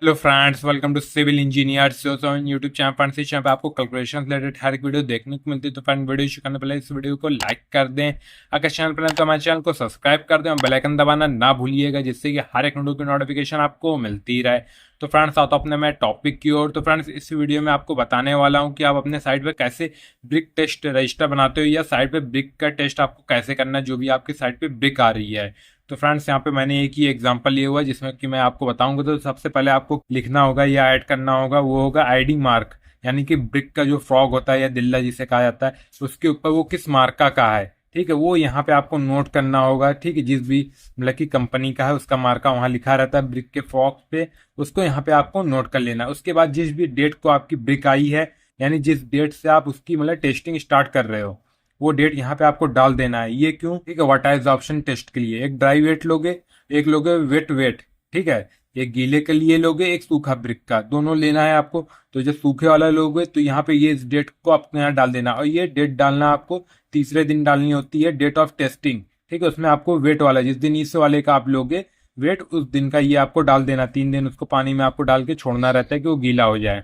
Hello friends, welcome to civil engineers YouTube channel. Friends, इस चैनल पे आपको कैलकुलेशन रिलेटेड हर एक वीडियो देखने को मिलती है। तो फ्रेंड, वीडियो शुरू करने पहले इस वीडियो को लाइक कर दें। अगर चैनल पर नहीं तो हमारे चैनल को सब्सक्राइब कर दें और बेल आइकन दबाना ना भूलिएगा, जिससे कि हर एक वीडियो की नोटिफिकेशन आपको मिलती रहे। तो फ्रेंड्स, आता अपने मैं टॉपिक की ओर। तो फ्रेंड्स, इस वीडियो में आपको बताने वाला हूँ कि आप अपने साइट पर कैसे ब्रिक टेस्ट रजिस्टर बनाते हो, या साइट पे ब्रिक का टेस्ट आपको कैसे करना है जो भी आपकी साइट पे ब्रिक आ रही है। तो फ्रेंड्स, यहाँ पे मैंने एक ही एग्जांपल लिया हुआ है जिसमें कि मैं आपको बताऊंगा। तो सबसे पहले आपको लिखना होगा या ऐड करना होगा, वो होगा आईडी मार्क, यानी कि ब्रिक का जो फ्रॉग होता है या दिल्ला जिसे कहा जाता है, उसके ऊपर वो किस मार्का का है। ठीक है, वो यहाँ पे आपको नोट करना होगा। ठीक है, जिस भी मतलब की कंपनी का है उसका मार्का वहाँ लिखा रहता है ब्रिक के फ्रॉग पे, उसको यहाँ पे आपको नोट कर लेना है। उसके बाद जिस भी डेट को आपकी ब्रिक आई है, यानी जिस डेट से आप उसकी मतलब टेस्टिंग स्टार्ट कर रहे हो, वो डेट यहाँ पे आपको डाल देना है। ये क्यों? ठीक है, व्हाट इज ऑप्शन टेस्ट के लिए एक ड्राई वेट लोगे, एक लोगे वेट वेट। ठीक है, एक गीले के लिए लोगे, एक सूखा ब्रिक का, दोनों लेना है आपको। तो जब सूखे वाला लोगे तो यहाँ पे ये इस डेट को आपको यहाँ डाल देना, और ये डेट डालना आपको तीसरे दिन डालनी होती है, डेट ऑफ टेस्टिंग। ठीक है, उसमें आपको वेट वाला जिस दिन इस वाले का आप लोगे वेट, उस दिन का ये आपको डाल देना। 3 दिन उसको पानी में आपको डाल के छोड़ना रहता है कि वो गीला हो जाए।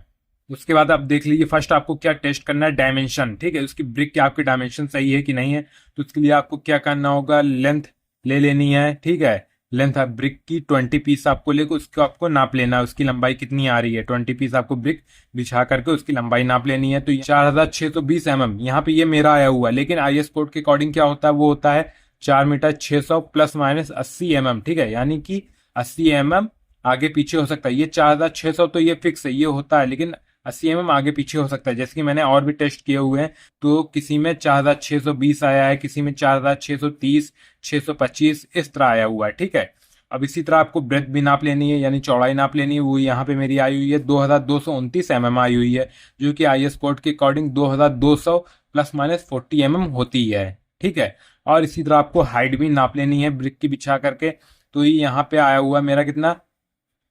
उसके बाद आप देख लीजिए, फर्स्ट आपको क्या टेस्ट करना है, डायमेंशन। ठीक है, उसकी ब्रिक के आपके डायमेंशन सही है कि नहीं है। तो उसके लिए आपको क्या करना होगा, लेंथ ले लेनी है। ठीक है, लेंथ आप ब्रिक की 20 पीस आपको लेकर उसको आपको नाप लेना है, उसकी लंबाई कितनी आ रही है। 20 पीस आपको ब्रिक बिछा करके उसकी लंबाई नाप लेनी है। तो 4620 mm यहाँ पे ये मेरा आया हुआ है, लेकिन IS कोड के अकॉर्डिंग क्या होता है, वो होता है 4 मीटर 600 प्लस माइनस 80 mm। ठीक है, यानी कि 80 mm आगे पीछे हो सकता है। ये 4600 तो ये फिक्स है, ये होता है, लेकिन 80 mm आगे पीछे हो सकता है। जैसे कि मैंने और भी टेस्ट किए हुए हैं, तो किसी में 4620 आया है, किसी में 4630, 625 इस तरह आया हुआ है। ठीक है, अब इसी तरह आपको ब्रेथ भी नाप लेनी है, यानी चौड़ाई नाप लेनी है। वो यहाँ पे मेरी आई हुई है 2229 mm आई हुई है, जो कि IS कोड के अकॉर्डिंग 2200 प्लस माइनस 40 mm होती है। ठीक है, और इसी तरह आपको हाइट भी नाप लेनी है ब्रिक की बिछा करके। तो ये यहाँ पे आया हुआ मेरा कितना,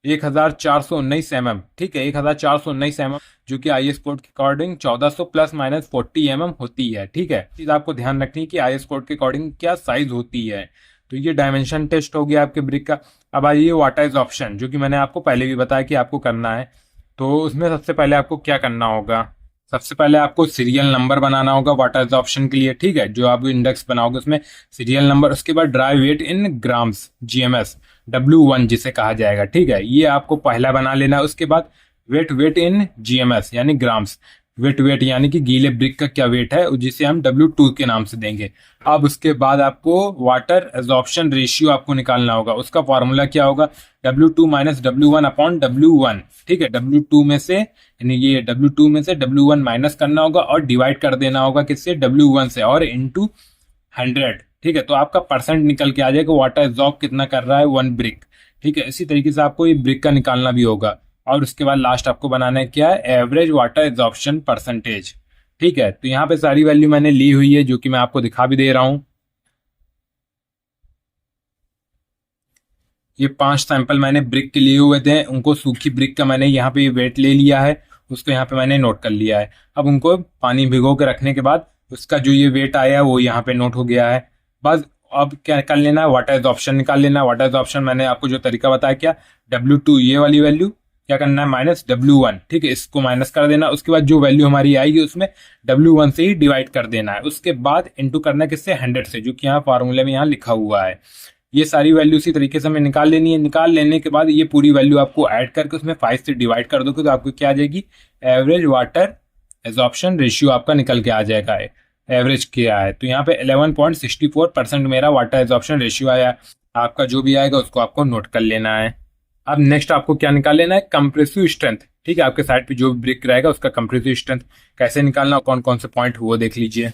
1419 mm। ठीक है, 1419 mm, जो कि IS कोड के अकॉर्डिंग 1400 प्लस माइनस 40 mm होती है। ठीक है, चीज आपको ध्यान रखनी है कि IS कोड के अकॉर्डिंग क्या साइज होती है। तो ये डायमेंशन टेस्ट हो गया आपके ब्रिक का। अब आइए व्हाट इज ऑप्शन, जो कि मैंने आपको पहले भी बताया कि आपको करना है। तो उसमें सबसे पहले आपको क्या करना होगा, सबसे पहले आपको सीरियल नंबर बनाना होगा व्हाट इज ऑप्शन के लिए। ठीक है, जो आप इंडेक्स बनाओगे उसमें सीरियल नंबर, उसके बाद dry weight in grams GMS W1 जिसे कहा जाएगा। ठीक है, ये आपको पहला बना लेना है। उसके बाद वेट वेट इन GMS यानी ग्राम्स, वेट वेट यानी कि गीले ब्रिक का क्या वेट है, जिसे हम W2 के नाम से देंगे। अब उसके बाद आपको वाटर एब्जॉर्प्शन रेशियो आपको निकालना होगा। उसका फॉर्मूला क्या होगा, W2 minus W1 upon W1। ठीक है, W2 में से, यानी ये W2 में से W1 माइनस करना होगा और डिवाइड कर देना होगा किससे, W1 से, और इंटू 100। ठीक है, तो आपका परसेंट निकल के आ जाएगा वाटर एब्जॉर्ब कितना कर रहा है 1 ब्रिक। ठीक है, इसी तरीके से आपको ये ब्रिक का निकालना भी होगा। और उसके बाद लास्ट आपको बनाना है क्या है, एवरेज वाटर एब्जॉर्प्शन परसेंटेज। ठीक है, तो यहाँ पे सारी वैल्यू मैंने ली हुई है, जो कि मैं आपको दिखा भी दे रहा हूँ। ये 5 सैंपल मैंने ब्रिक के लिए हुए थे, उनको सूखी ब्रिक का मैंने यहाँ पे वेट ले लिया है, उसको यहाँ पे मैंने नोट कर लिया है। अब उनको पानी भिगो के रखने के बाद उसका जो ये वेट आया है वो यहाँ पे नोट हो गया है। बस अब क्या कर लेना है, वाटर इज ऑप्शन निकाल लेना है। वाटर इज ऑप्शन मैंने आपको जो तरीका बताया, क्या W2 ये वाली वैल्यू क्या करना है, माइनस W1। ठीक है, इसको माइनस कर देना। उसके बाद जो वैल्यू हमारी आएगी उसमें W1 से ही डिवाइड कर देना है। उसके बाद इंटू करना है किससे, 100 से, जो कि यहाँ फार्मूले में यहाँ लिखा हुआ है। ये सारी वैल्यू इसी तरीके से हमें निकाल लेनी है। निकाल लेने के बाद ये पूरी वैल्यू आपको ऐड करके उसमें 5 से डिवाइड कर दोगे तो आपको क्या आ जाएगी, एवरेज वाटर एब्जॉर्प्शन रेशियो आपका निकल के आ जाएगा। एवरेज क्या है, तो यहाँ पे 11.64% मेरा वाटर एब्जॉर्प्शन रेशियो आया। आपका जो भी आएगा उसको आपको नोट कर लेना है। अब नेक्स्ट आपको क्या निकाल लेना है, कंप्रेसिव स्ट्रेंथ। ठीक है, आपके साइड पे जो भी ब्रिक रहेगा उसका कंप्रेसिव स्ट्रेंथ कैसे निकालना, कौन कौन से पॉइंट वो देख लीजिए।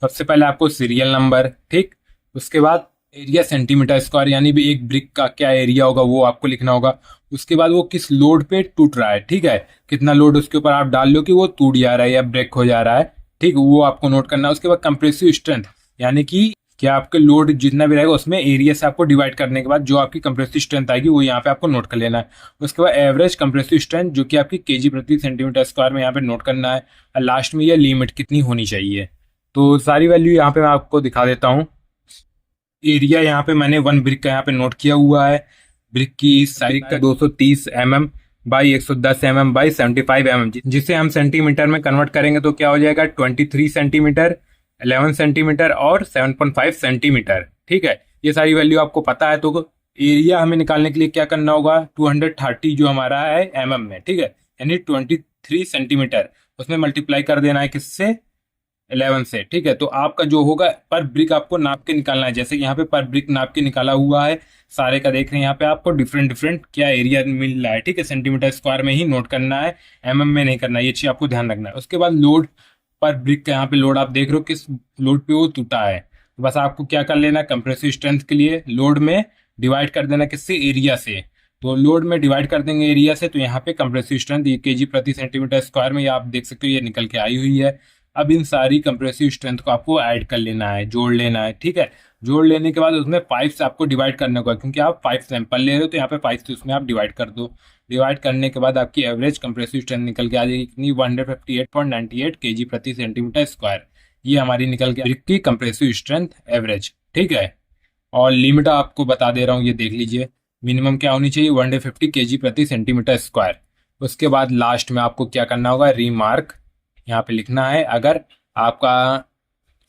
सबसे पहले आपको सीरियल नंबर, ठीक, उसके बाद एरिया सेंटीमीटर स्क्वायर, यानी भी एक ब्रिक का क्या एरिया होगा वो आपको लिखना होगा। उसके बाद वो किस लोड पे टूट रहा है, ठीक है, कितना लोड उसके ऊपर आप डाल लो कि वो टूट जा रहा है या ब्रेक हो जा रहा है। ठीक, वो आपको नोट करना है। उसके बाद कंप्रेसिव स्ट्रेंथ, यानी कि क्या आपके लोड जितना भी रहेगा उसमें एरिया से आपको डिवाइड करने के बाद जो आपकी कंप्रेसिव स्ट्रेंथ आएगी वो यहाँ पे आपको नोट कर लेना है। उसके बाद एवरेज कंप्रेसिव स्ट्रेंथ, जो कि आपकी केजी प्रति सेंटीमीटर स्क्वायर में यहाँ पे नोट करना है। और लास्ट में ये लिमिट कितनी होनी चाहिए। तो सारी वैल्यू यहाँ पे मैं आपको दिखा देता हूँ। एरिया यहाँ पे मैंने 1 ब्रिक का यहाँ पे नोट किया हुआ है। ब्रिक की साइज का 230 mm, by 110 mm by 75 mm, जिसे हम सेंटीमीटर में कन्वर्ट करेंगे तो क्या हो जाएगा 23 सेंटीमीटर, 11 सेंटीमीटर और 7.5 सेंटीमीटर। ठीक है, ये सारी वैल्यू आपको पता है। तो एरिया हमें निकालने के लिए क्या करना होगा, 230 जो हमारा है mm में, ठीक है, यानी 23 सेंटीमीटर, उसमें मल्टीप्लाई कर देना है किससे, 11 से। ठीक है, तो आपका जो होगा पर ब्रिक आपको नाप के निकालना है। जैसे कि यहाँ पे पर ब्रिक नाप के निकाला हुआ है, सारे का देख रहे हैं यहाँ पे आपको डिफरेंट डिफरेंट क्या एरिया मिल रहा है। ठीक है, सेंटीमीटर स्क्वायर में ही नोट करना है, में नहीं करना है, ये चीज आपको ध्यान रखना है। उसके बाद लोड, पर ब्रिक का यहाँ पे लोड आप देख रहे हो किस लोड पे वो टूटा है। तो बस आपको क्या कर लेना, कंप्रेसिव स्ट्रेंथ के लिए लोड में डिवाइड कर देना किससे, एरिया से। तो लोड में डिवाइड कर देंगे एरिया से, तो यहाँ पे कंप्रेसिव स्ट्रेंथ ये केजी प्रति सेंटीमीटर स्क्वायर में, ये आप देख सकते हो ये निकल के आई हुई है। अब इन सारी कंप्रेसिव स्ट्रेंथ को आपको ऐड कर लेना है, जोड़ लेना है। ठीक है, जोड़ लेने के बाद उसमें 5 से आपको डिवाइड करने को है, क्योंकि आप 5 सैंपल ले रहे हो तो यहाँ पे 5 से उसमें आप डिवाइड कर दो। डिवाइड करने के बाद आपकी एवरेज कंप्रेसिव स्ट्रेंथ निकल के आ जाएगी कितनी, 158.98 केजी प्रति सेंटीमीटर स्क्वायर। ये हमारी निकल के ब्रिक की कंप्रेसिव स्ट्रेंथ एवरेज। ठीक है, और लिमिट आपको बता दे रहा हूँ, ये देख लीजिए, मिनिमम क्या होनी चाहिए, 150 केजी प्रति सेंटीमीटर स्क्वायर। उसके बाद लास्ट में आपको क्या करना होगा, रीमार्क यहाँ पे लिखना है। अगर आपका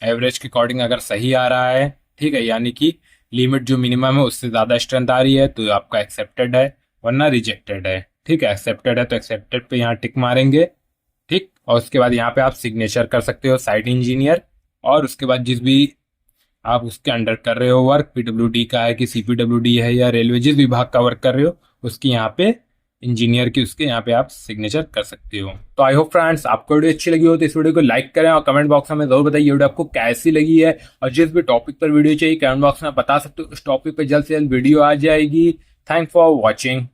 एवरेज के अकॉर्डिंग अगर सही आ रहा है, ठीक है, यानी कि लिमिट जो मिनिमम है उससे ज़्यादा स्ट्रेंथ आ रही है, तो आपका एक्सेप्टेड है, वरना रिजेक्टेड है। ठीक है, एक्सेप्टेड है तो एक्सेप्टेड पे यहाँ टिक मारेंगे। ठीक, और उसके बाद यहाँ पे आप सिग्नेचर कर सकते हो, साइट इंजीनियर। और उसके बाद जिस भी आप उसके अंडर कर रहे हो वर्क, पीडब्ल्यूडी का है कि सीपीडब्ल्यूडी है या रेलवे, जिस विभाग का वर्क कर रहे हो उसकी यहाँ पे इंजीनियर की उसके यहाँ पे आप सिग्नेचर कर सकते हो। तो आई होप फ्रेंड्स आपको वीडियो अच्छी लगी हो तो इस वीडियो को लाइक करें और कमेंट बॉक्स में जरूर बताइए वीडियो आपको कैसी लगी है। और जिस भी टॉपिक पर वीडियो चाहिए कमेंट बॉक्स में बता सकते हो, उस टॉपिक पर जल्द से जल्द वीडियो आ जाएगी। Thank for watching.